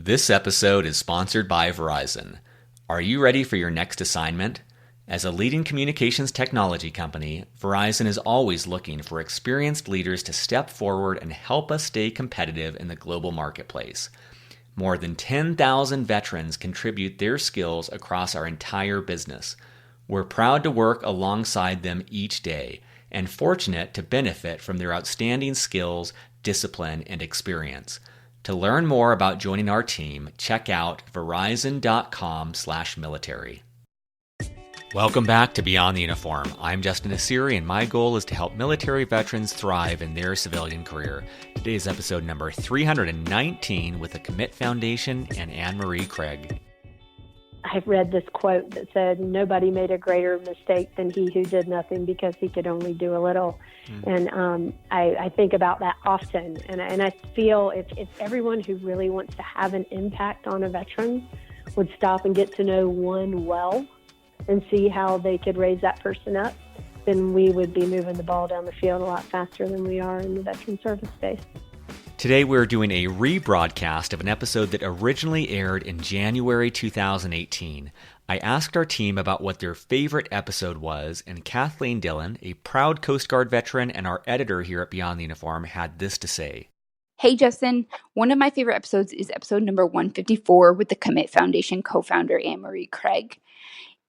This episode is sponsored by Verizon. Are you ready for your next assignment? As a leading communications technology company, Verizon is always looking for experienced leaders to step forward and help us stay competitive in the global marketplace. More than 10,000 veterans contribute their skills across our entire business. We're proud to work alongside them each day and fortunate to benefit from their outstanding skills, discipline, and experience. To learn more about joining our team, check out verizon.com/military. Welcome back to Beyond the Uniform. I'm Justin Asiri, and my goal is to help military veterans thrive in their civilian career. Today's episode number 319 with the Commit Foundation and Meree Craig. I've read this quote that said, "Nobody made a greater mistake than he who did nothing because he could only do a little." And I think about that often. And I feel if everyone who really wants to have an impact on a veteran would stop and get to know one well and see how they could raise that person up, then we would be moving the ball down the field a lot faster than we are in the veteran service space. Today we're doing a rebroadcast of an episode that originally aired in January 2018. I asked our team about what their favorite episode was, and Kathleen Dillon, a proud Coast Guard veteran and our editor here at Beyond the Uniform, had this to say. Hey, Justin. One of my favorite episodes is episode number 154 with the Commit Foundation co-founder Meree Craig.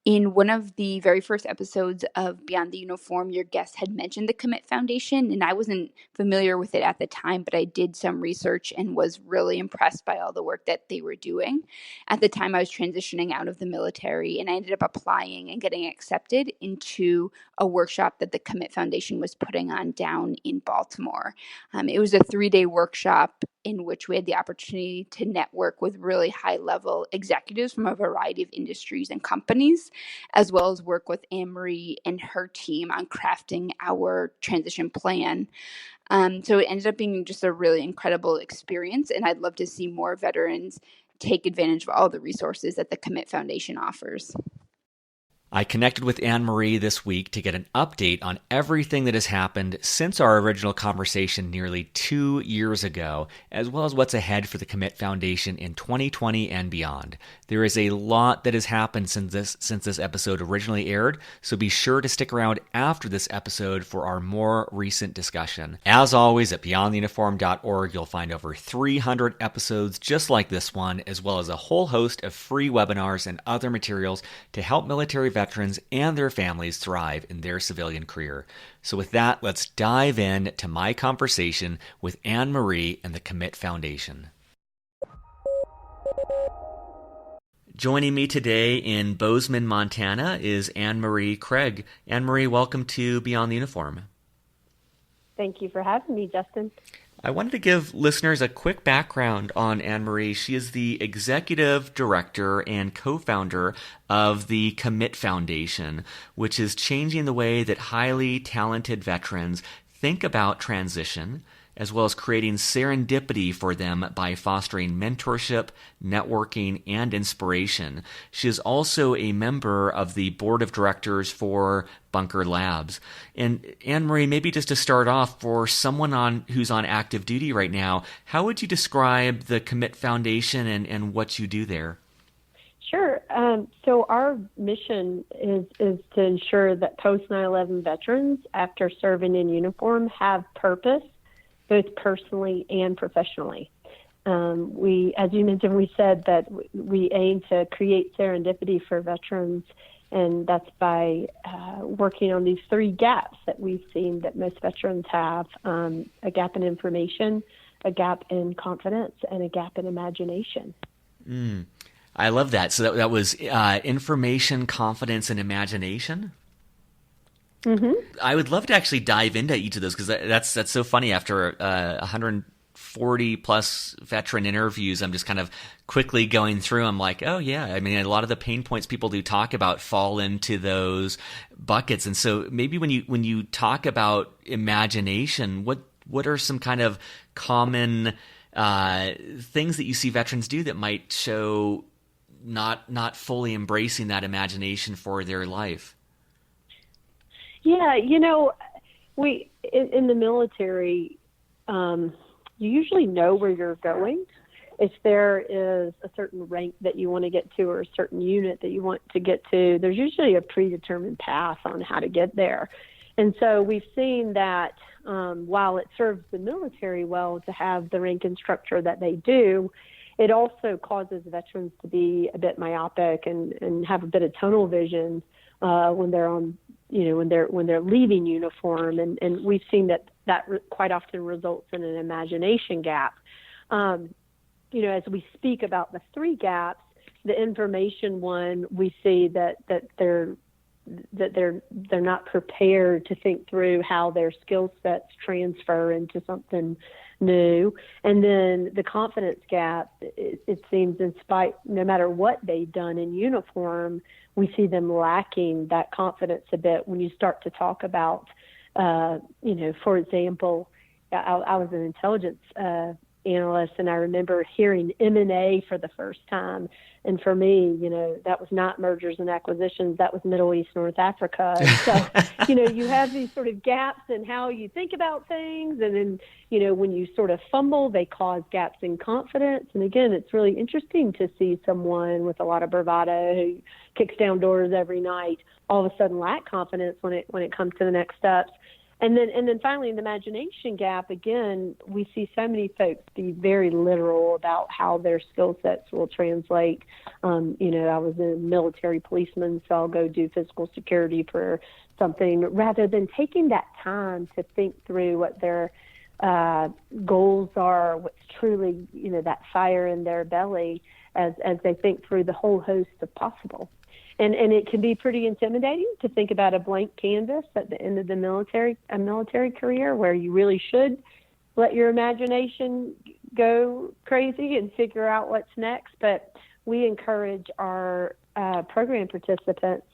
In one of the very first episodes of Beyond the Uniform, your guest had mentioned the Commit Foundation, and I wasn't familiar with it at the time, but I did some research and was really impressed by all the work that they were doing. At the time, I was transitioning out of the military, and I ended up applying and getting accepted into a workshop that the Commit Foundation was putting on down in Baltimore. It was a 3-day workshop in which we had the opportunity to network with really high-level executives from a variety of industries and companies, as well as work with Meree and her team on crafting our transition plan. So it ended up being just a really incredible experience, and I'd love to see more veterans take advantage of all the resources that the Commit Foundation offers. I connected with Meree this week to get an update on everything that has happened since our original conversation nearly 2 years ago, as well as what's ahead for the Commit Foundation in 2020 and beyond. There is a lot that has happened since this episode originally aired, so be sure to stick around after this episode for our more recent discussion. As always, at beyondtheuniform.org, you'll find over 300 episodes just like this one, as well as a whole host of free webinars and other materials to help military veterans and their families thrive in their civilian career. So with that, let's dive in to my conversation with Meree and the Commit Foundation. Joining me today in Bozeman, Montana is Meree Craig. Meree, welcome to Beyond the Uniform. Thank you for having me, Justin. I wanted to give listeners a quick background on Meree. She is the executive director and co-founder of the Commit Foundation, which is changing the way that highly talented veterans think about transition, as well as creating serendipity for them by fostering mentorship, networking, and inspiration. She is also a member of the board of directors for Bunker Labs. And Meree, maybe just to start off, for someone who's on active duty right now, how would you describe the Commit Foundation and what you do there? Sure. So our mission is to ensure that post 9/11 veterans, after serving in uniform, have purpose, both personally and professionally. As you mentioned, we said that we aim to create serendipity for veterans, and that's by working on these 3 gaps that we've seen that most veterans have: a gap in information, a gap in confidence, and a gap in imagination. I love that. So that was information, confidence, and imagination? Mm-hmm. I would love to actually dive into each of those, because that's so funny. After 140 plus veteran interviews, I'm just kind of quickly going through. I'm like, oh yeah, I mean, a lot of the pain points people do talk about fall into those buckets. And so maybe when you talk about imagination, what are some kind of common things that you see veterans do that might show not fully embracing that imagination for their life? Yeah, we in the military, you usually know where you're going, if there is a certain rank that you want to get to or a certain unit that you want to get to, there's usually a predetermined path on how to get there. And so we've seen that while it serves the military well to have the rank and structure that they do, it also causes veterans to be a bit myopic and have a bit of tunnel vision when they're on, when they're leaving uniform. And we've seen that quite often results in an imagination gap. As we speak about the 3 gaps, the information one, we see that they're not prepared to think through how their skill sets transfer into something new. And then the confidence gap, it seems no matter what they've done in uniform, we see them lacking that confidence a bit when you start to talk about, for example, I was an intelligence analyst, and I remember hearing M&A for the first time. And for me, that was not mergers and acquisitions. That was Middle East, North Africa. And so, you have these sort of gaps in how you think about things. And then, when you sort of fumble, they cause gaps in confidence. And again, it's really interesting to see someone with a lot of bravado who kicks down doors every night, all of a sudden lack confidence when it comes to the next steps. And then finally, the imagination gap, again, we see so many folks be very literal about how their skill sets will translate. I was a military policeman, so I'll go do physical security for something, rather than taking that time to think through what their goals are, what's truly, that fire in their belly as they think through the whole host of possible. And it can be pretty intimidating to think about a blank canvas at the end of a military career, where you really should let your imagination go crazy and figure out what's next. But we encourage our program participants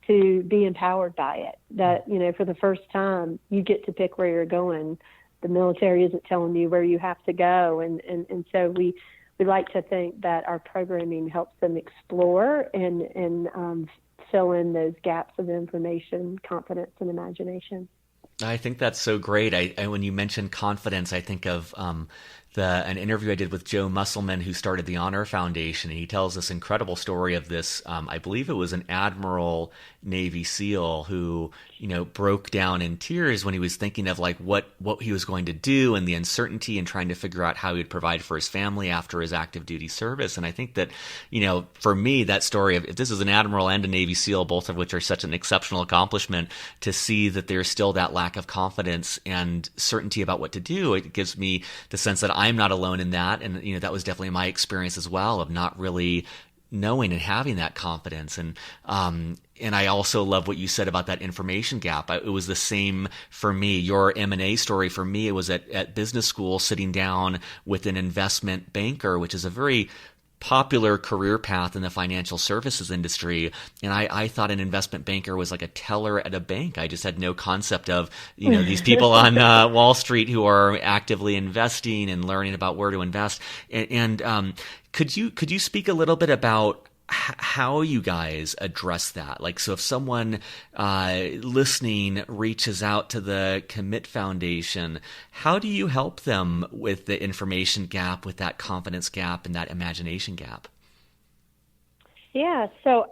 to be empowered by it. That, for the first time, you get to pick where you're going. The military isn't telling you where you have to go. And so we like to think that our programming helps them explore and fill in those gaps of information, confidence, and imagination. I think that's so great. I when you mentioned confidence, I think of an interview I did with Joe Musselman, who started the Honor Foundation, and he tells this incredible story of this. I believe it was an Admiral Navy SEAL who, broke down in tears when he was thinking of like what he was going to do and the uncertainty and trying to figure out how he would provide for his family after his active duty service. And I think that, for me, that story of, if this is an Admiral and a Navy SEAL, both of which are such an exceptional accomplishment, to see that there's still that lack of confidence and certainty about what to do, it gives me the sense that I'm not alone in that. And, that was definitely my experience as well, of not really knowing and having that confidence. And I also love what you said about that information gap. It was the same for me. Your M&A story, for me, it was at business school, sitting down with an investment banker, which is a very popular career path in the financial services industry. And I thought an investment banker was like a teller at a bank. I just had no concept of, these people on Wall Street who are actively investing and learning about where to invest. And could you speak a little bit about how you guys address that? Like, so if someone listening reaches out to the Commit Foundation, how do you help them with the information gap, with that confidence gap, and that imagination gap? Yeah, so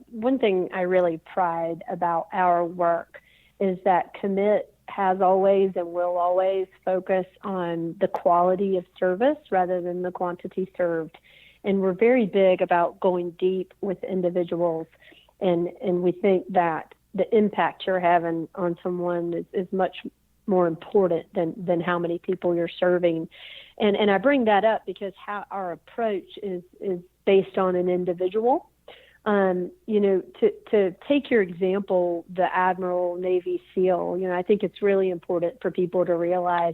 one thing I really pride about our work is that Commit has always and will always focus on the quality of service rather than the quantity served. And we're very big about going deep with individuals. And we think that the impact you're having on someone is much more important than how many people you're serving. And I bring that up because how our approach is based on an individual. To take your example, the Admiral Navy SEAL, I think it's really important for people to realize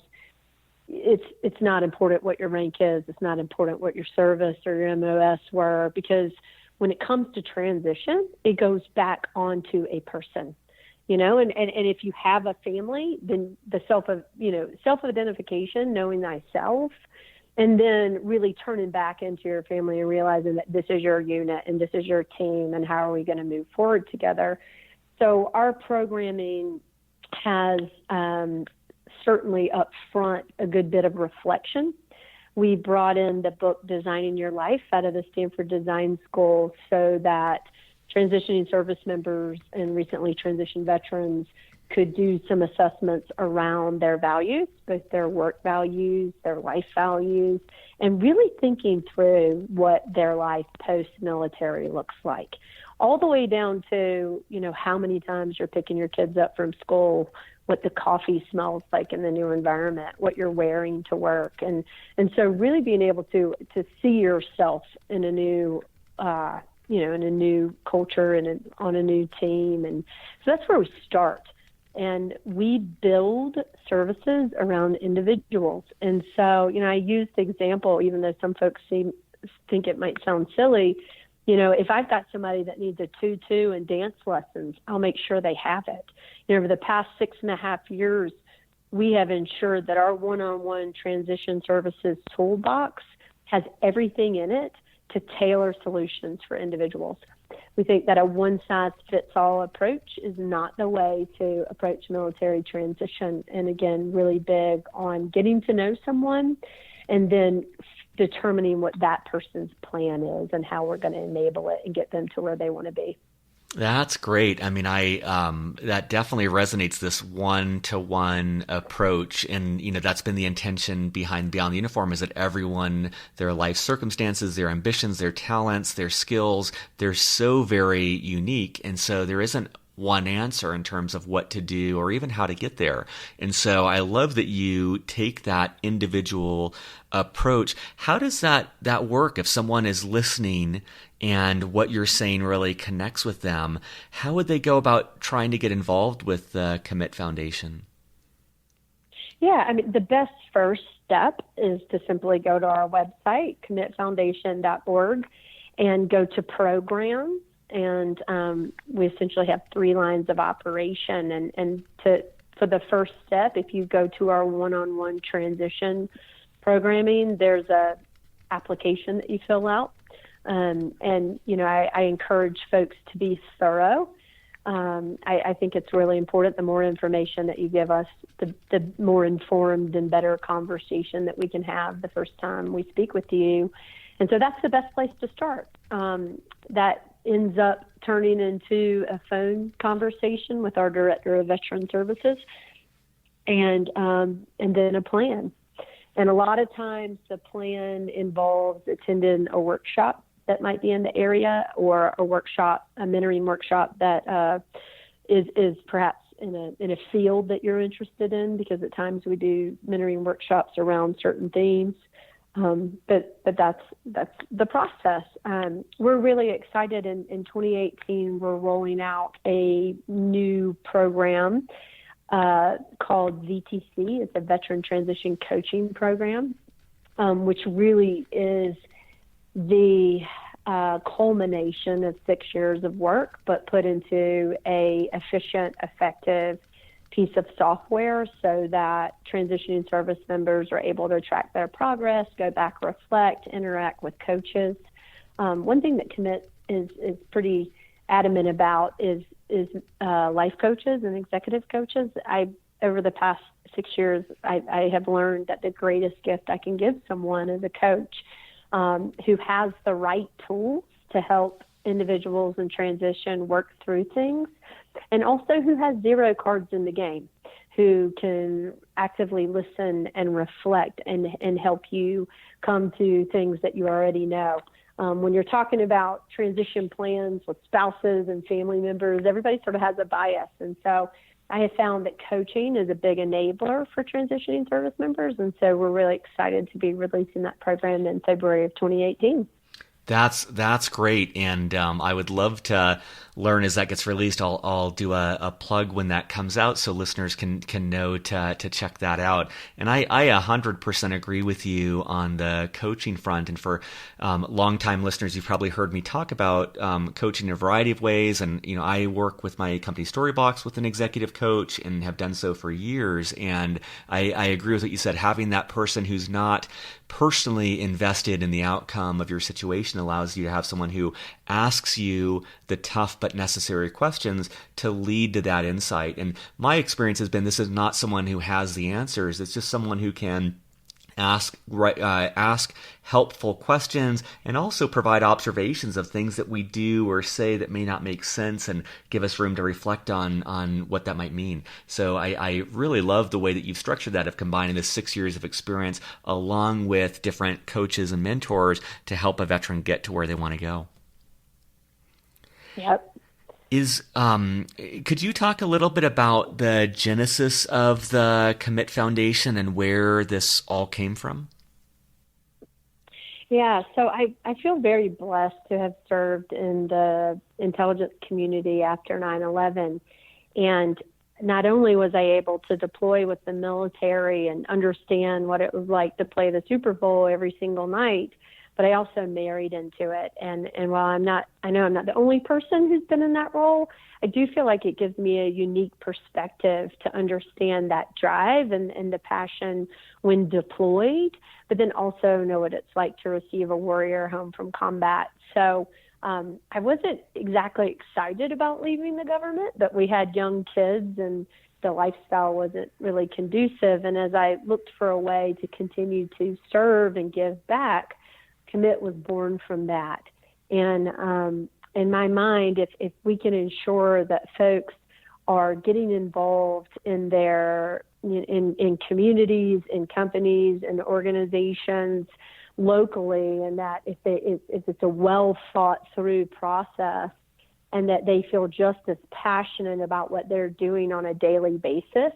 it's not important what your rank is. It's not important what your service or your MOS were, because when it comes to transition, it goes back onto a person, and if you have a family, then the self-identification, knowing thyself, and then really turning back into your family and realizing that this is your unit and this is your team and how are we going to move forward together. So our programming has certainly up front a good bit of reflection. we brought in the book Designing Your Life out of the Stanford Design School so that transitioning service members and recently transitioned veterans could do some assessments around their values, both their work values, their life values, and really thinking through what their life post-military looks like. All the way down to, how many times you're picking your kids up from school, what the coffee smells like in the new environment, what you're wearing to work. And so really being able to see yourself in a new, in a new culture and on a new team. And so that's where we start. And we build services around individuals. And so, I use the example, even though some folks think it might sound silly, if I've got somebody that needs a tutu and dance lessons, I'll make sure they have it. Over the past 6.5 years, we have ensured that our one-on-one transition services toolbox has everything in it to tailor solutions for individuals. We think that a one-size-fits-all approach is not the way to approach military transition. And again, really big on getting to know someone and then determining what that person's plan is and how we're going to enable it and get them to where they want to be. That's great. I mean, that definitely resonates, this one-to-one approach. And, that's been the intention behind Beyond the Uniform, is that everyone, their life circumstances, their ambitions, their talents, their skills, they're so very unique. And so there isn't one answer in terms of what to do or even how to get there. And so I love that you take that individual approach. How does that work if someone is listening and what you're saying really connects with them? How would they go about trying to get involved with the Commit Foundation? Yeah, I mean, the best first step is to simply go to our website, commitfoundation.org, and go to programs. And we essentially have 3 lines of operation. And for the first step, if you go to our one-on-one transition programming, there's a application that you fill out. I encourage folks to be thorough. I think it's really important. The more information that you give us, the more informed and better conversation that we can have the first time we speak with you. And so that's the best place to start. That ends up turning into a phone conversation with our Director of Veteran Services and then a plan. And a lot of times the plan involves attending a workshop that might be in the area, or a mentoring workshop that is perhaps in a field that you're interested in, because at times we do mentoring workshops around certain themes. But that's the process. We're really excited. In 2018, we're rolling out a new program called VTC. It's a Veteran Transition Coaching Program, which really is the culmination of 6 years of work, but put into a efficient, effective piece of software so that transitioning service members are able to track their progress, go back, reflect, interact with coaches. One thing that Commit is pretty adamant about is life coaches and executive coaches. Over the past 6 years, I have learned that the greatest gift I can give someone is a coach who has the right tools to help individuals in transition work through things, and also who has 0 cards in the game, who can actively listen and reflect and help you come to things that you already know. When you're talking about transition plans with spouses and family members, everybody sort of has a bias. And so I have found that coaching is a big enabler for transitioning service members. And so we're really excited to be releasing that program in February of 2018. That's great, and I would love to learn as that gets released. I'll do a plug when that comes out, so listeners can know to check that out. And I 100% agree with you on the coaching front. And for longtime listeners, you've probably heard me talk about coaching in a variety of ways. And I work with my company Storybox with an executive coach, and have done so for years. And I agree with what you said. Having that person who's not personally invested in the outcome of your situation allows you to have someone who asks you the tough but necessary questions to lead to that insight. And my experience has been, this is not someone who has the answers. It's just someone who can ask helpful questions, and also provide observations of things that we do or say that may not make sense, and give us room to reflect on what that might mean. So I really love the way that you've structured that, of combining the 6 years of experience along with different coaches and mentors to help a veteran get to where they want to go. Yep. Could you talk a little bit about the genesis of the Commit Foundation and where this all came from? Yeah, so I feel very blessed to have served in the intelligence community after 9/11. And not only was I able to deploy with the military and understand what it was like to play the Super Bowl every single night, but I also married into it. And while I know I'm not the only person who's been in that role, I do feel like it gives me a unique perspective to understand that drive and the passion when deployed, but then also know what it's like to receive a warrior home from combat. So I wasn't exactly excited about leaving the government, but we had young kids and the lifestyle wasn't really conducive. And as I looked for a way to continue to serve and give back, Commit was born from that. And in my mind, if we can ensure that folks are getting involved in their in communities, in companies, and organizations locally, and that if it's a well thought through process, and that they feel just as passionate about what they're doing on a daily basis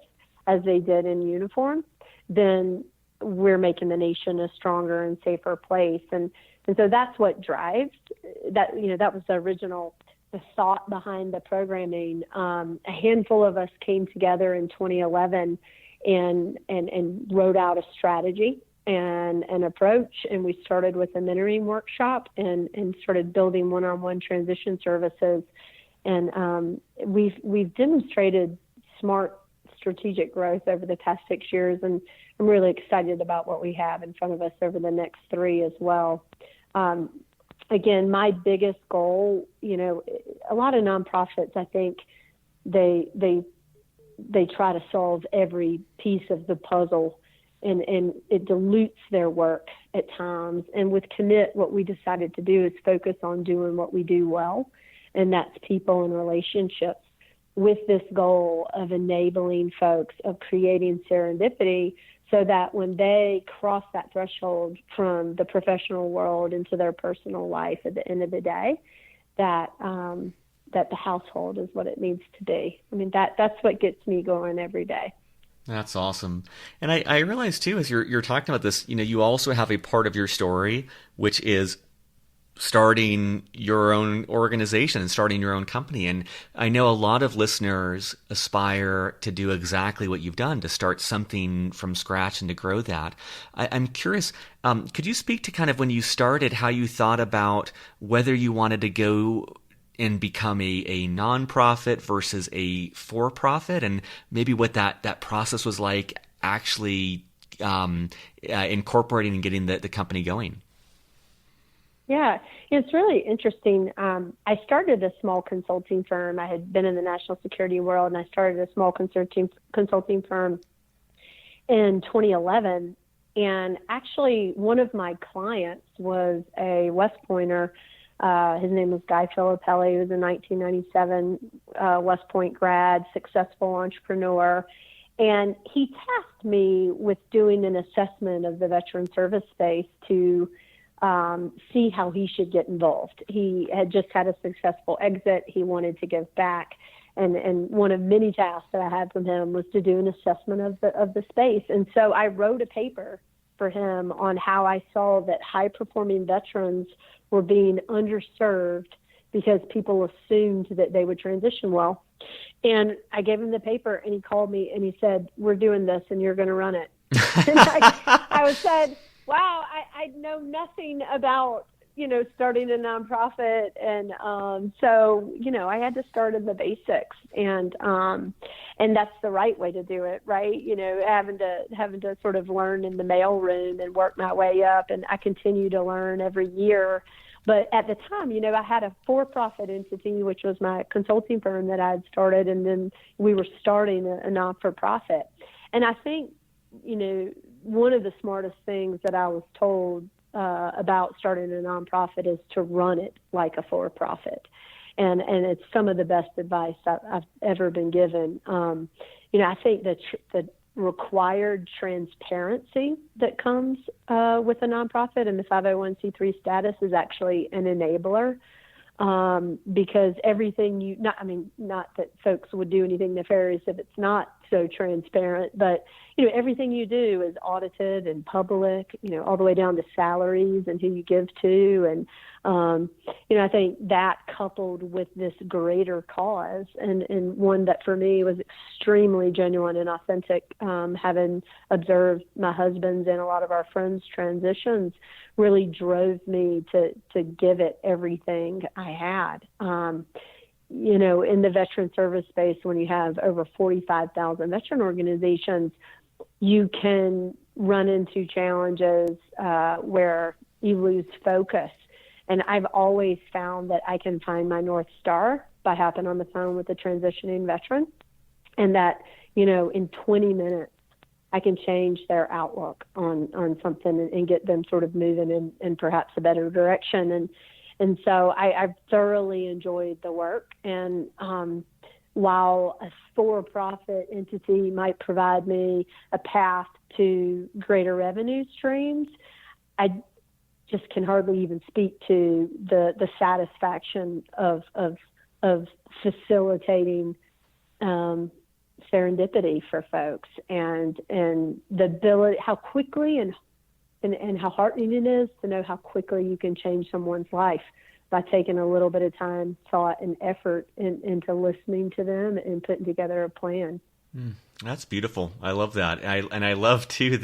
as they did in uniform, then we're making the nation a stronger and safer place. And so that's what drives that. That was the thought behind the programming. A handful of us came together in 2011 and wrote out a strategy and an approach. And we started with a mentoring workshop and started building one-on-one transition services. And we've demonstrated smart strategic growth over the past 6 years, and I'm really excited about what we have in front of us over the next 3 as well. Again, my biggest goal, a lot of nonprofits, I think they try to solve every piece of the puzzle, and it dilutes their work at times. And with Commit, what we decided to do is focus on doing what we do well, and that's people and relationships, with this goal of enabling folks, of creating serendipity, so that when they cross that threshold from the professional world into their personal life at the end of the day, that the household is what it needs to be. I mean, that's what gets me going every day. That's awesome. And I realize too, as you're talking about this, you also have a part of your story, which is starting your own organization and starting your own company. And I know a lot of listeners aspire to do exactly what you've done, to start something from scratch and to grow that. I'm curious, could you speak to kind of when you started, how you thought about whether you wanted to go and become a nonprofit versus a for-profit, and maybe what that process was like actually incorporating and getting the company going? Yeah, it's really interesting. I started a small consulting firm. I had been in the national security world, and I started a small consulting firm in 2011. And actually, one of my clients was a West Pointer. His name was Guy Filippelli. He was a 1997 West Point grad, successful entrepreneur. And he tasked me with doing an assessment of the veteran service space to see how he should get involved. He had just had a successful exit. He wanted to give back. And one of many tasks that I had from him was to do an assessment of the space. And so I wrote a paper for him on how I saw that high-performing veterans were being underserved because people assumed that they would transition well. And I gave him the paper, and he called me, and he said, "We're doing this, and you're going to run it." And I said, wow, I know nothing about, starting a nonprofit. And so, I had to start in the basics, and that's the right way to do it, right? Having to sort of learn in the mailroom and work my way up. And I continue to learn every year. But at the time, I had a for-profit entity, which was my consulting firm that I had started, and then we were starting a non-for-profit. And I think, one of the smartest things that I was told about starting a nonprofit is to run it like a for-profit. And it's some of the best advice I've ever been given. I think that the required transparency that comes with a nonprofit and the 501c3 status is actually an enabler. Because everything not that folks would do anything nefarious if it's not so transparent, but, everything you do is audited and public, all the way down to salaries and who you give to. And, I think that coupled with this greater cause and one that for me was extremely genuine and authentic, having observed my husband's and a lot of our friends' transitions, really drove me to give it everything I had. In the veteran service space, when you have over 45,000 veteran organizations, you can run into challenges where you lose focus. And I've always found that I can find my North Star by hopping on the phone with a transitioning veteran, and that, in 20 minutes, I can change their outlook on something and get them sort of moving in perhaps a better direction. And so I've thoroughly enjoyed the work. And while a for-profit entity might provide me a path to greater revenue streams, I just can hardly even speak to the satisfaction of facilitating serendipity for folks and the ability, how quickly and how heartening it is to know how quickly you can change someone's life by taking a little bit of time, thought, and effort into listening to them and putting together a plan. That's beautiful. I love that. I love too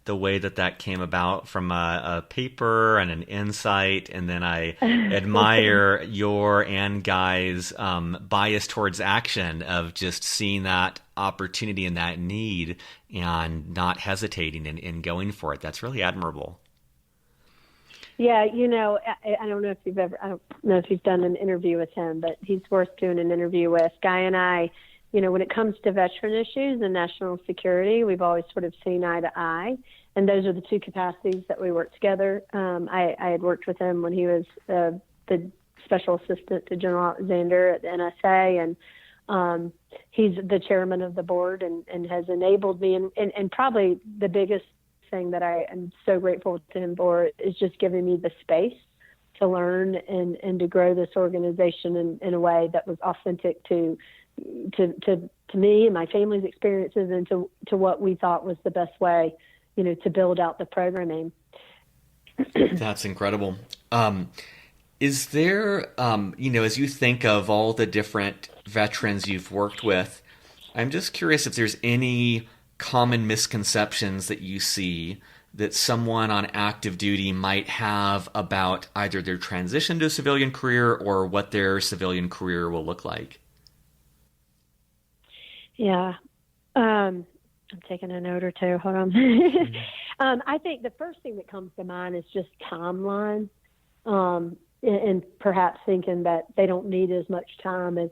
the way that came about from a paper and an insight, and then I admire your and Guy's bias towards action of just seeing that opportunity and that need and not hesitating in going for it. That's really admirable. Yeah, I don't know if you've done an interview with him, but he's worth doing an interview with. Guy and I, when it comes to veteran issues and national security, we've always sort of seen eye to eye. And those are the two capacities that we work together. I had worked with him when he was the special assistant to General Alexander at the NSA, and he's the chairman of the board and has enabled me. And probably the biggest thing that I am so grateful to him for is just giving me the space to learn and to grow this organization in a way that was authentic to me and my family's experiences and to what we thought was the best way, to build out the programming. That's incredible. Is there, as you think of all the different veterans you've worked with, I'm just curious if there's any common misconceptions that you see that someone on active duty might have about either their transition to a civilian career or what their civilian career will look like. Yeah. I'm taking a note or two. Hold on. I think the first thing that comes to mind is just timeline, and perhaps thinking that they don't need as much time as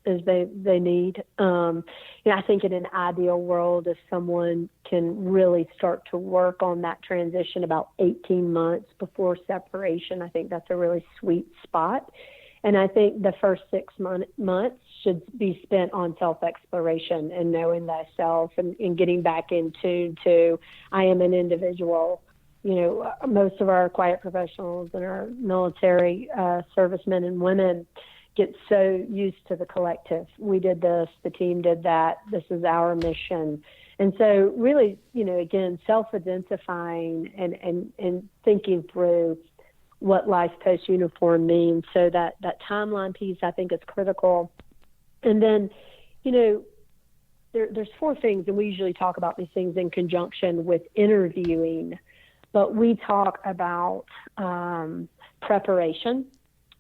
they need. I think in an ideal world, if someone can really start to work on that transition about 18 months before separation, I think that's a really sweet spot. And I think the first 6 months should be spent on self-exploration and knowing thyself and getting back in tune to, I am an individual. Most of our quiet professionals and our military servicemen and women get so used to the collective. We did this, the team did that, this is our mission. And so really, again, self-identifying and thinking through what life post-uniform means. So that timeline piece, I think, is critical. And then, there's four things, and we usually talk about these things in conjunction with interviewing, but we talk about preparation,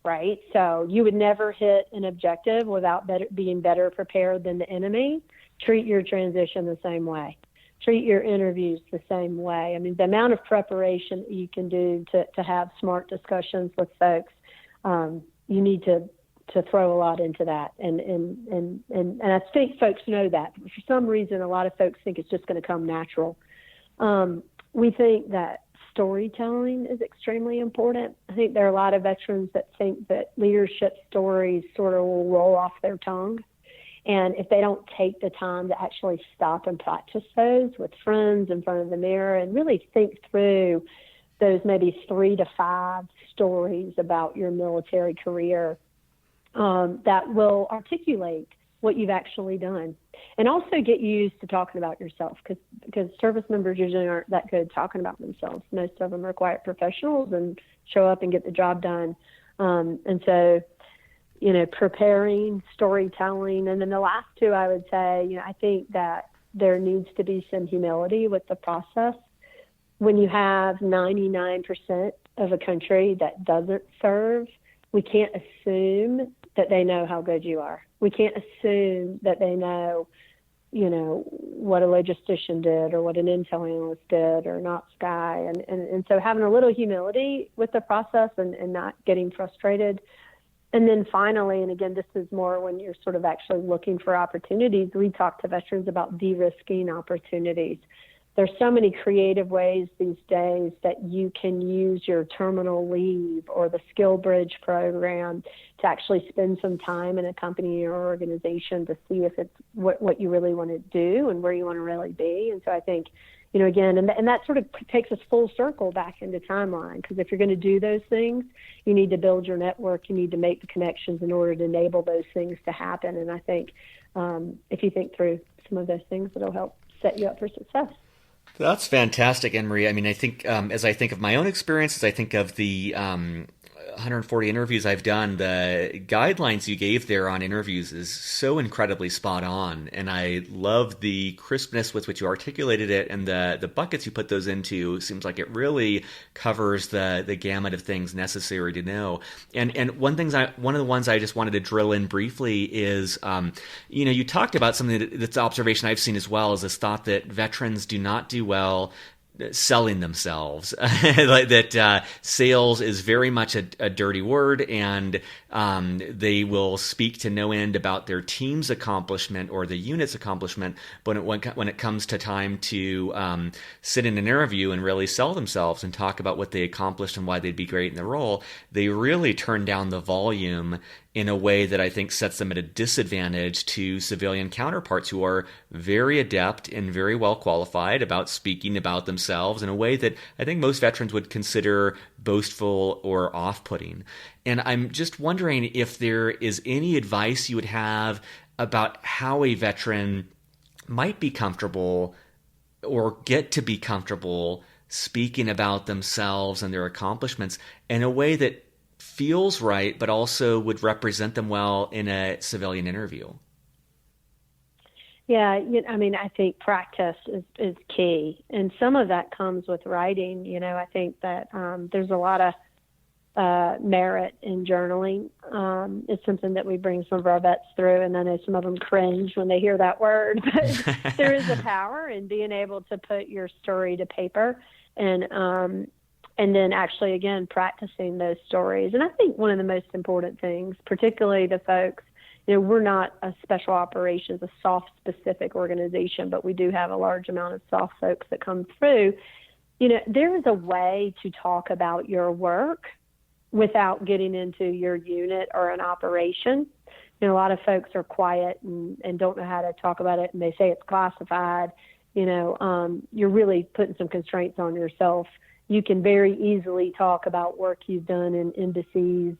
right? So you would never hit an objective without being better prepared than the enemy. Treat your transition the same way. Treat your interviews the same way. I mean, the amount of preparation you can do to have smart discussions with folks, you need to throw a lot into that. And I think folks know that. For some reason, a lot of folks think it's just going to come natural. We think that storytelling is extremely important. I think there are a lot of veterans that think that leadership stories sort of will roll off their tongue. And if they don't take the time to actually stop and practice those with friends in front of the mirror and really think through those maybe 3 to 5 stories about your military career that will articulate what you've actually done, and also get used to talking about yourself, because service members usually aren't that good talking about themselves. Most of them are quiet professionals and show up and get the job done. And so, preparing, storytelling, and then the last 2, I would say, I think that there needs to be some humility with the process. When you have 99% of a country that doesn't serve, we can't assume that they know how good you are. We can't assume that they know, what a logistician did or what an intel analyst did or not Sky. And so having a little humility with the process and not getting frustrated. And then finally, and again, this is more when you're sort of actually looking for opportunities, we talk to veterans about de-risking opportunities. There's so many creative ways these days that you can use your terminal leave or the Skill Bridge program to actually spend some time in a company or organization to see if it's what you really want to do and where you want to really be. And so I think, again, and that sort of takes us full circle back into timeline, because if you're going to do those things, you need to build your network, you need to make the connections in order to enable those things to happen. And I think if you think through some of those things, it'll help set you up for success. That's fantastic, Anne-Marie. I mean, I think as I think of my own experiences, I think of the 140 interviews I've done, the guidelines you gave there on interviews is so incredibly spot on. And I love the crispness with which you articulated it, and the buckets you put those into. Seems like it really covers the gamut of things necessary to know. And one of the ones I just wanted to drill in briefly is, you talked about something that's observation I've seen as well, is this thought that veterans do not do well selling themselves. Like that sales is very much a dirty word, and they will speak to no end about their team's accomplishment or the unit's accomplishment, but when it comes to time to sit in an interview and really sell themselves and talk about what they accomplished and why they'd be great in the role, they really turn down the volume in a way that I think sets them at a disadvantage to civilian counterparts who are very adept and very well qualified about speaking about themselves in a way that I think most veterans would consider boastful or off-putting. And I'm just wondering if there is any advice you would have about how a veteran might be comfortable or get to be comfortable speaking about themselves and their accomplishments in a way that feels right, but also would represent them well in a civilian interview. Yeah, I think practice is key, and some of that comes with writing. I think that there's a lot of merit in journaling. It's something that we bring some of our vets through, and I know some of them cringe when they hear that word, but there is a power in being able to put your story to paper, and then actually, again, practicing those stories. And I think one of the most important things, particularly the folks, we're not a special operations, a soft specific organization, but we do have a large amount of soft folks that come through. There is a way to talk about your work without getting into your unit or an operation. A lot of folks are quiet and don't know how to talk about it, and they say it's classified. You're really putting some constraints on yourself. You can very easily talk about work you've done in embassies,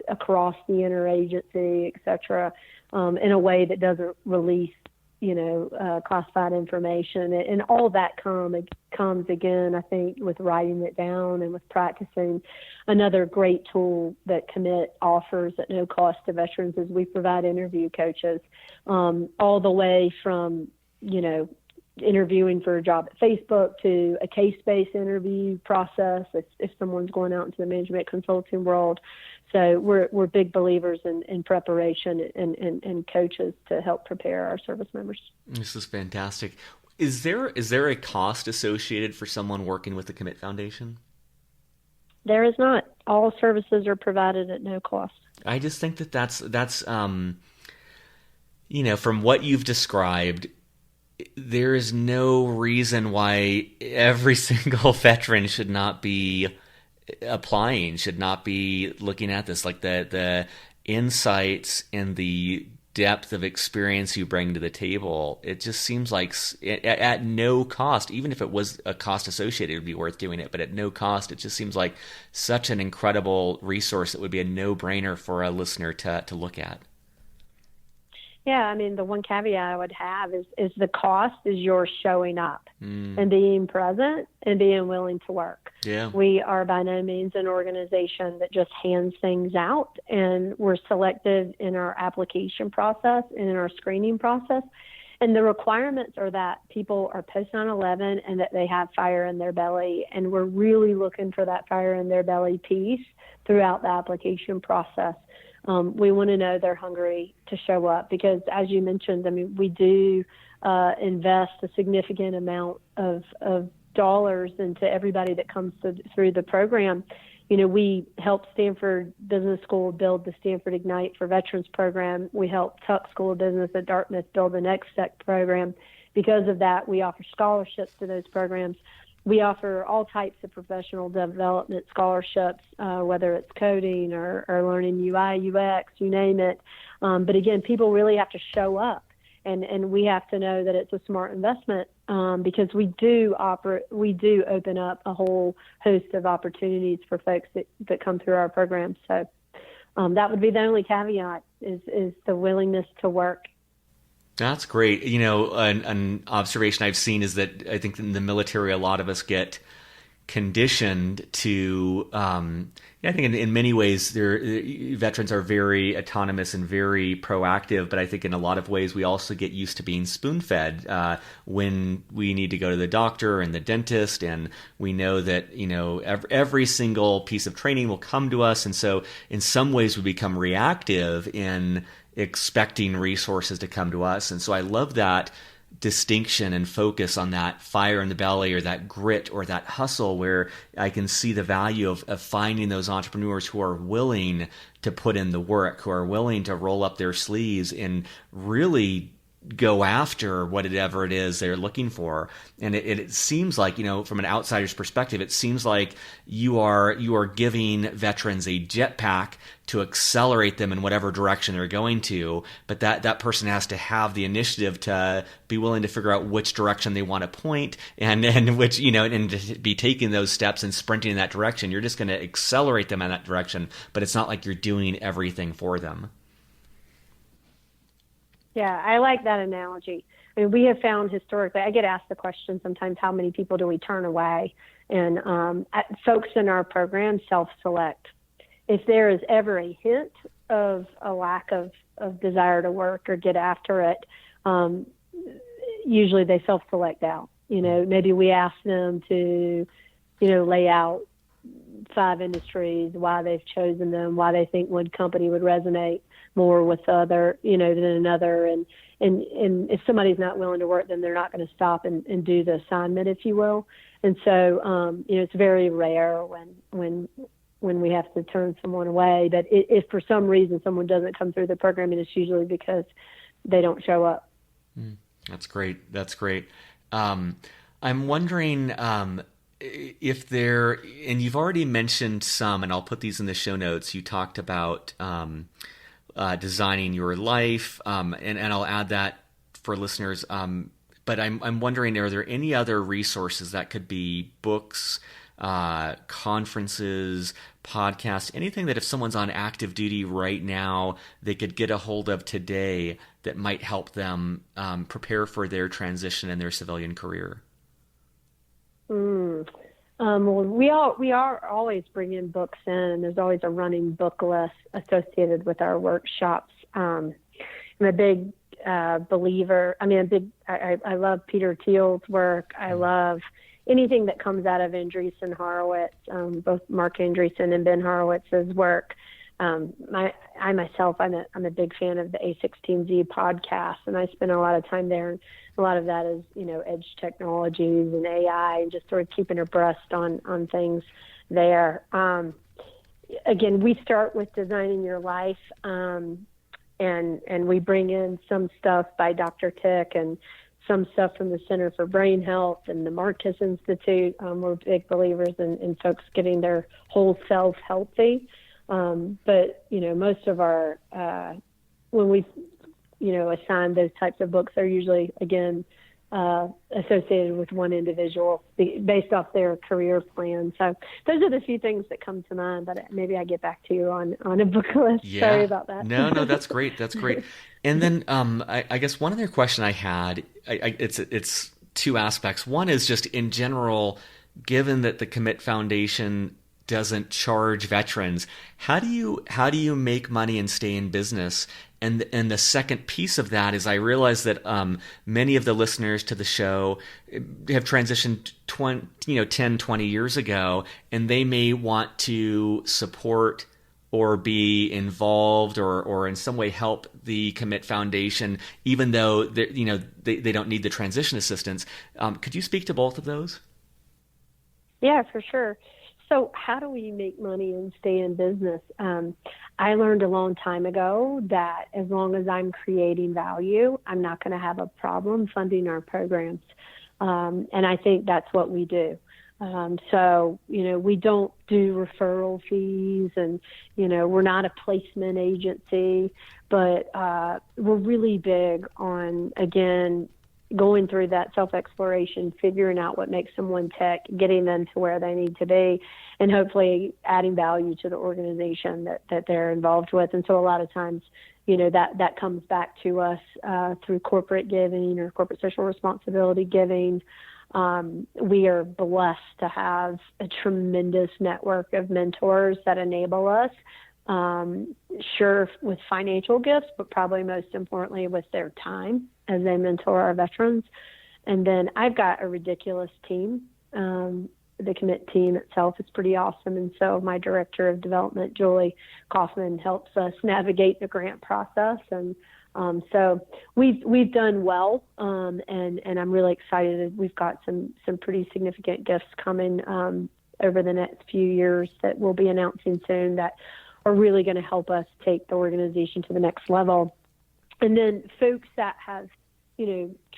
across the interagency, et cetera, in a way that doesn't release, classified information. And all that comes again, I think, with writing it down and with practicing. Another great tool that Commit offers at no cost to veterans is we provide interview coaches, all the way from, interviewing for a job at Facebook to a case-based interview process if someone's going out into the management consulting world. So we're big believers in preparation and coaches to help prepare our service members. This is fantastic. Is there a cost associated for someone working with the Commit Foundation? There is not. All services are provided at no cost. I just think that's from what you've described, there is no reason why every single veteran should not be applying, should not be looking at this. Like the insights and the depth of experience you bring to the table, it just seems like at no cost, even if it was a cost associated, it would be worth doing it. But at no cost, it just seems like such an incredible resource that would be a no-brainer for a listener to look at. Yeah, I mean, the one caveat I would have is the cost is your showing up and being present and being willing to work. Yeah. We are by no means an organization that just hands things out, and we're selective in our application process and in our screening process. And the requirements are that people are post 9/11 and that they have fire in their belly. And we're really looking for that fire in their belly piece throughout the application process. We want to know they're hungry to show up because, as you mentioned, I mean, we do invest a significant amount of dollars into everybody that comes through the program. You know, we help Stanford Business School build the Stanford Ignite for Veterans program. We help Tuck School of Business at Dartmouth build the Next Step program. Because of that, we offer scholarships to those programs. We offer all types of professional development scholarships, whether it's coding or learning UI, UX, you name it. But again, people really have to show up, and we have to know that it's a smart investment because we do open up a whole host of opportunities for folks that come through our program. So that would be the only caveat is the willingness to work. That's great. You know, an observation I've seen is that I think in the military, a lot of us get conditioned to, I think in many ways, veterans are very autonomous and very proactive, but I think in a lot of ways, we also get used to being spoon-fed when we need to go to the doctor and the dentist, and we know that, you know, every single piece of training will come to us, and so in some ways, we become reactive in expecting resources to come to us. And so I love that distinction and focus on that fire in the belly or that grit or that hustle, where I can see the value of finding those entrepreneurs who are willing to put in the work, who are willing to roll up their sleeves and really go after whatever it is they're looking for. And it seems like, you know, from an outsider's perspective, it seems like you are giving veterans a jetpack to accelerate them in whatever direction they're going to, but that person has to have the initiative to be willing to figure out which direction they want to point and which, you know, and to be taking those steps and sprinting in that direction. You're just going to accelerate them in that direction, but it's not like you're doing everything for them. Yeah, I like that analogy. I mean, we have found historically, I get asked the question sometimes, how many people do we turn away? And folks in our program self-select. If there is ever a hint of a lack of desire to work or get after it, usually they self-select out. You know, maybe we ask them to, you know, lay out 5 industries, why they've chosen them, why they think one company would resonate more with than another. And if somebody's not willing to work, then they're not going to stop and do the assignment, if you will. And so, you know, it's very rare when we have to turn someone away. But if for some reason someone doesn't come through the program, it's usually because they don't show up. That's great. That's great. I'm wondering if there, and you've already mentioned some, and I'll put these in the show notes. You talked about designing your life, and I'll add that for listeners. But I'm wondering, are there any other resources that could be books, conferences, podcasts, anything that if someone's on active duty right now, they could get a hold of today that might help them prepare for their transition in their civilian career? Well, we are always bringing books in, and there's always a running book list associated with our workshops. I'm a big believer. I love Peter Thiel's work. I love anything that comes out of Andreessen Horowitz, both Mark Andreessen and Ben Horowitz's work. I'm a big fan of the A16Z podcast, and I spend a lot of time there. And a lot of that is, you know, edge technologies and AI, and just sort of keeping abreast on things there. Again, we start with designing your life, and we bring in some stuff by Dr. Tick and some stuff from the Center for Brain Health and the Marcus Institute. We're big believers in folks getting their whole self healthy. But, most of our, when we, assign those types of books, they're usually, again, associated with one individual based off their career plan. So those are the few things that come to mind, but maybe I get back to you on a book list. Yeah. Sorry about that. No, that's great. That's great. And then I guess one other question I had, it's two aspects. One is just in general, given that the Commit Foundation doesn't charge veterans, how do you make money and stay in business? And the second piece of that is I realize that many of the listeners to the show have transitioned 10, 20 years ago, and they may want to support or be involved or in some way help the Commit Foundation, even though they don't need the transition assistance. Could you speak to both of those? Yeah, for sure. So how do we make money and stay in business? I learned a long time ago that as long as I'm creating value, I'm not going to have a problem funding our programs. And I think that's what we do. So, we don't do referral fees and, we're not a placement agency, but we're really big on, again, going through that self-exploration, figuring out what makes someone tick, getting them to where they need to be, and hopefully adding value to the organization that they're involved with. And so a lot of times, that comes back to us through corporate giving or corporate social responsibility giving. We are blessed to have a tremendous network of mentors that enable us, sure, with financial gifts, but probably most importantly with their time as they mentor our veterans. And then I've got a ridiculous team. The Commit team itself is pretty awesome. And so my director of development, Julie Kaufman, helps us navigate the grant process. And so we've done well, and I'm really excited. We've got some pretty significant gifts coming over the next few years that we'll be announcing soon that are really going to help us take the organization to the next level. And then folks that have,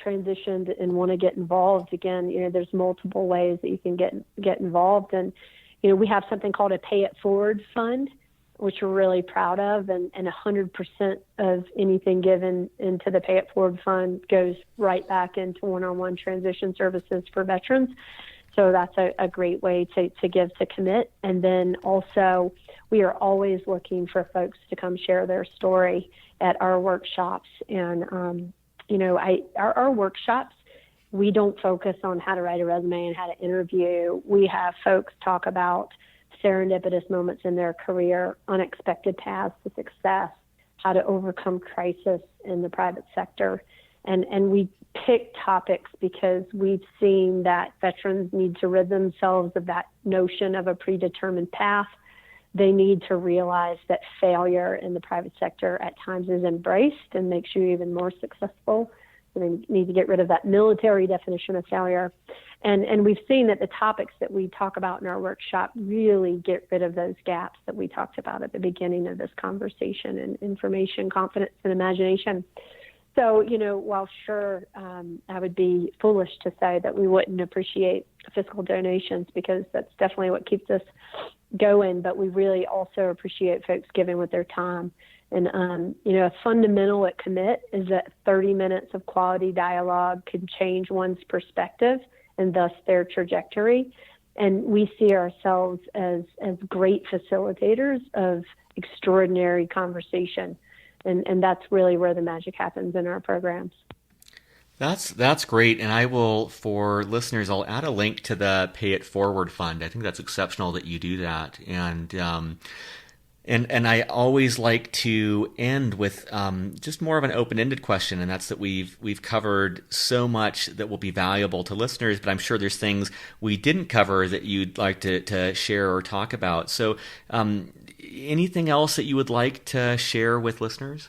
transitioned and want to get involved, again, there's multiple ways that you can get involved. And, we have something called a Pay It Forward fund, which we're really proud of. And 100% of anything given into the Pay It Forward fund goes right back into one-on-one transition services for veterans. So that's a great way to give to Commit. And then also, we are always looking for folks to come share their story at our workshops. And, our workshops, we don't focus on how to write a resume and how to interview. We have folks talk about serendipitous moments in their career, unexpected paths to success, how to overcome crisis in the private sector. And we pick topics because we've seen that veterans need to rid themselves of that notion of a predetermined path. They need to realize that failure in the private sector at times is embraced and makes you even more successful. So they need to get rid of that military definition of failure. And we've seen that the topics that we talk about in our workshop really get rid of those gaps that we talked about at the beginning of this conversation in information, confidence, and imagination. So, while sure, I would be foolish to say that we wouldn't appreciate fiscal donations because that's definitely what keeps us going, but we really also appreciate folks giving with their time. And, a fundamental at Commit is that 30 minutes of quality dialogue can change one's perspective and thus their trajectory. And we see ourselves as great facilitators of extraordinary conversation. And that's really where the magic happens in our programs. That's great. And I will, for listeners, I'll add a link to the Pay It Forward fund. I think that's exceptional that you do that. And I always like to end with just more of an open-ended question, and that's that we've covered so much that will be valuable to listeners, but I'm sure there's things we didn't cover that you'd like to share or talk about. So anything else that you would like to share with listeners?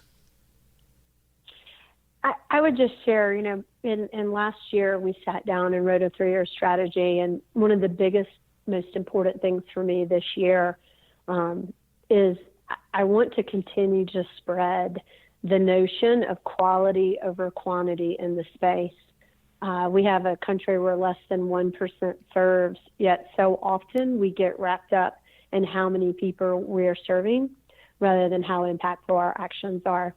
I would just share, in last year we sat down and wrote a 3-year strategy, and one of the biggest, most important things for me this year is I want to continue to spread the notion of quality over quantity in the space. We have a country where less than 1% serves, yet so often we get wrapped up in how many people we're serving rather than how impactful our actions are.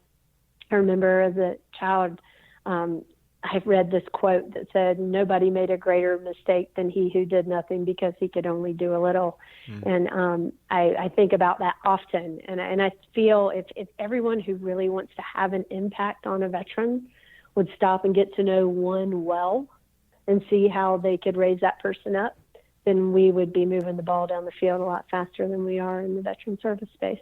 I remember as a child, I read this quote that said, "Nobody made a greater mistake than he who did nothing because he could only do a little." And I think about that often. And I feel if everyone who really wants to have an impact on a veteran would stop and get to know one well and see how they could raise that person up, then we would be moving the ball down the field a lot faster than we are in the veteran service space.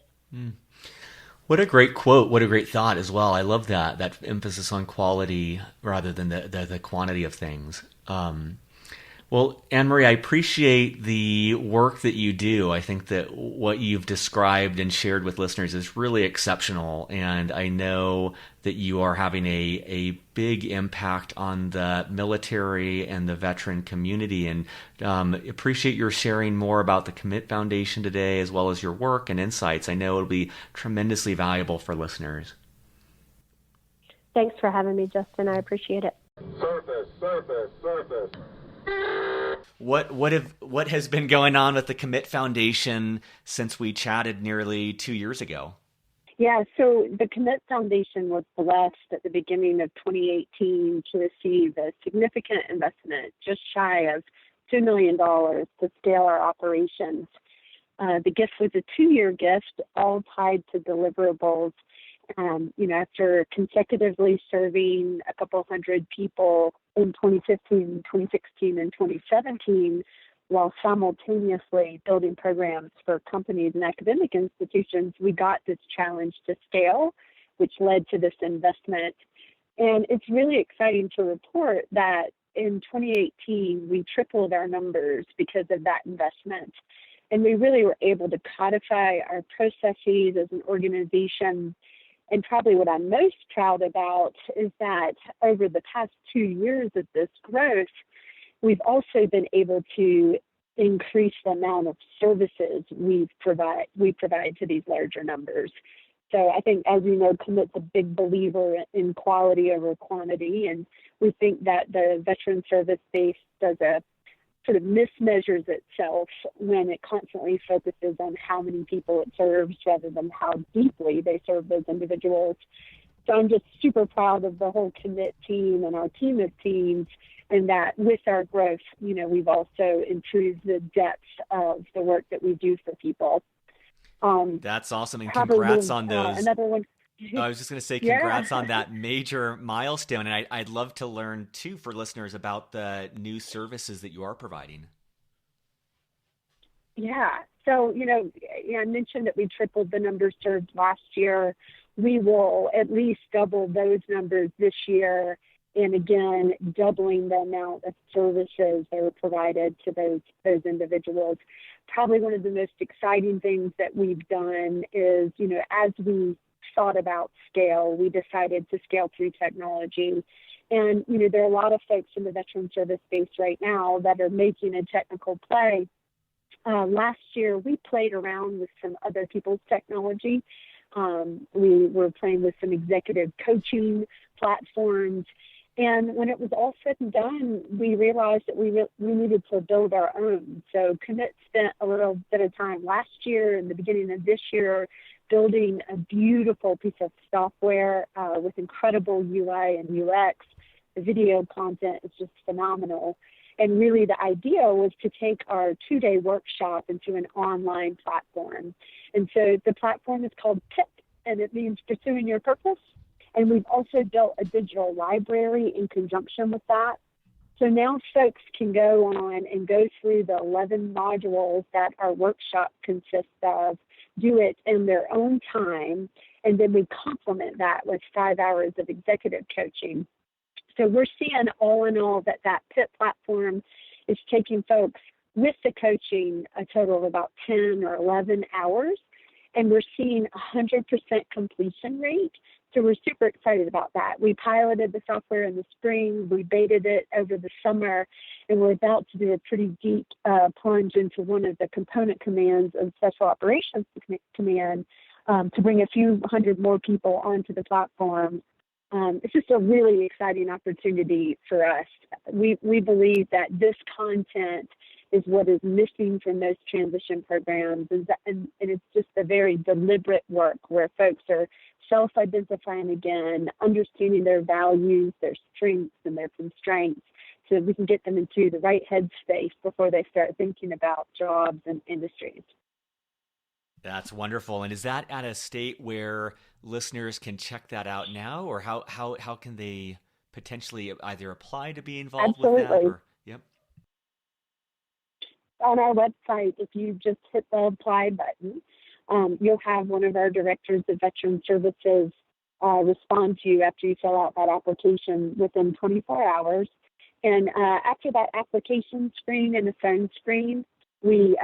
What a great quote. What a great thought as well. I love that emphasis on quality rather than the quantity of things. Well, Anne-Marie, I appreciate the work that you do. I think that what you've described and shared with listeners is really exceptional. And I know that you are having a big impact on the military and the veteran community. And appreciate your sharing more about the Commit Foundation today, as well as your work and insights. I know it'll be tremendously valuable for listeners. Thanks for having me, Justin. I appreciate it. Surface. What has been going on with the Commit Foundation since we chatted nearly 2 years ago? Yeah, so the Commit Foundation was blessed at the beginning of 2018 to receive a significant investment, just shy of $2 million to scale our operations. The gift was a 2-year gift, all tied to deliverables. After consecutively serving a couple hundred people in 2015, 2016, and 2017, while simultaneously building programs for companies and academic institutions, we got this challenge to scale, which led to this investment. And it's really exciting to report that in 2018, we tripled our numbers because of that investment. And we really were able to codify our processes as an organization. And probably what I'm most proud about is that over the past 2 years of this growth, we've also been able to increase the amount of services we provide to these larger numbers. So I think, as you know, Commit's a big believer in quality over quantity, and we think that the veteran service space does a sort of mismeasures itself when it constantly focuses on how many people it serves rather than how deeply they serve those individuals. So I'm just super proud of the whole Commit team and our team of teams, and that with our growth, we've also improved the depth of the work that we do for people. That's awesome, and congrats on those. Another one. I was just going to say congrats on that major milestone. And I'd love to learn, too, for listeners about the new services that you are providing. Yeah. So, I mentioned that we tripled the numbers served last year. We will at least double those numbers this year. And again, doubling the amount of services that are provided to those individuals. Probably one of the most exciting things that we've done is, as we thought about scale, we decided to scale through technology. And, there are a lot of folks in the veteran service space right now that are making a technical play. Last year, we played around with some other people's technology. We were playing with some executive coaching platforms. And when it was all said and done, we realized that we needed to build our own. So Commit spent a little bit of time last year and the beginning of this year building a beautiful piece of software with incredible UI and UX. The video content is just phenomenal. And really the idea was to take our 2-day workshop into an online platform. And so the platform is called PIP, and it means Pursuing Your Purpose. And we've also built a digital library in conjunction with that. So now folks can go on and go through the 11 modules that our workshop consists of, do it in their own time, and then we complement that with 5 hours of executive coaching. So we're seeing all in all that PIP platform is taking folks with the coaching a total of about 10 or 11 hours, and we're seeing 100% completion rate. So we're super excited about that. We piloted the software in the spring, we betaed it over the summer, and we're about to do a pretty deep plunge into one of the component commands of Special Operations Command to bring a few hundred more people onto the platform it's just a really exciting opportunity for us. We believe that this content is what is missing from those transition programs, and it's just a very deliberate work where folks are self-identifying again, understanding their values, their strengths, and their constraints, so we can get them into the right headspace before they start thinking about jobs and industries. That's wonderful. And is that at a state where listeners can check that out now, or how can they potentially either apply to be involved with that? Or, yep. On our website, if you just hit the apply button, you'll have one of our directors of veteran services respond to you after you fill out that application within 24 hours. And after that application screen and the phone screen, we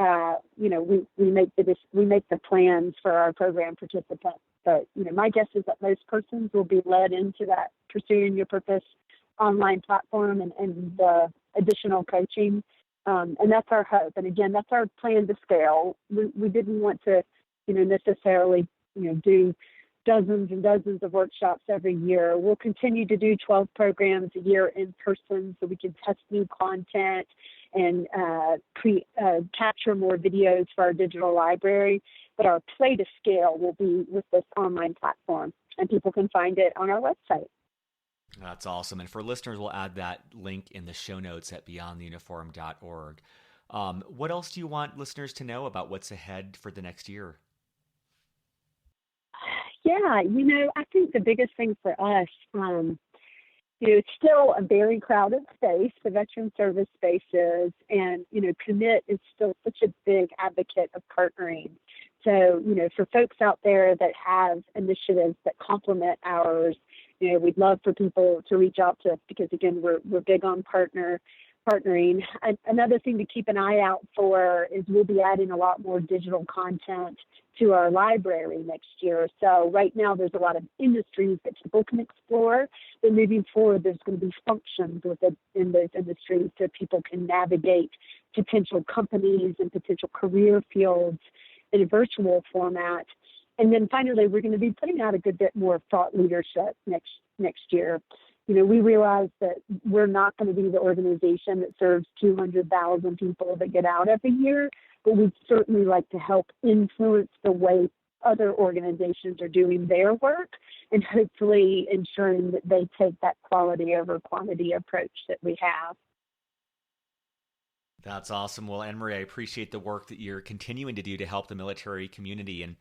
make the plans for our program participants. But my guess is that most persons will be led into that Pursuing Your Purpose online platform and the additional coaching, and that's our hope. And again, that's our plan to scale. We didn't want to necessarily do dozens and dozens of workshops every year. We'll continue to do 12 programs a year in person so we can test new content and capture more videos for our digital library. But our play to scale will be with this online platform, and people can find it on our website. That's awesome. And for listeners, we'll add that link in the show notes at beyondtheuniform.org. What else do you want listeners to know about what's ahead for the next year? Yeah, I think the biggest thing for us, it's still a very crowded space, the veteran service space is, and, Commit is still such a big advocate of partnering. So, for folks out there that have initiatives that complement ours, we'd love for people to reach out to us because, again, we're big on partnering. Another thing to keep an eye out for is we'll be adding a lot more digital content to our library next year. So right now there's a lot of industries that people can explore, but moving forward there's going to be functions in those industries so people can navigate potential companies and potential career fields in a virtual format. And then finally, we're going to be putting out a good bit more thought leadership next year. We realize that we're not going to be the organization that serves 200,000 people that get out every year, but we'd certainly like to help influence the way other organizations are doing their work and hopefully ensuring that they take that quality over quantity approach that we have. That's awesome. Well, Meree, I appreciate the work that you're continuing to do to help the military community, and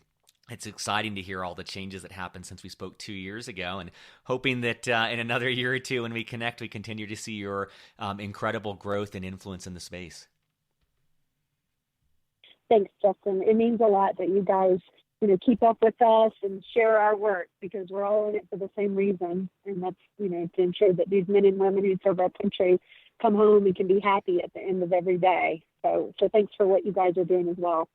it's exciting to hear all the changes that happened since we spoke 2 years ago, and hoping that in another year or two when we connect, we continue to see your incredible growth and influence in the space. Thanks, Justin. It means a lot that you guys, keep up with us and share our work because we're all in it for the same reason, and that's, to ensure that these men and women who serve our country come home and can be happy at the end of every day. So thanks for what you guys are doing as well.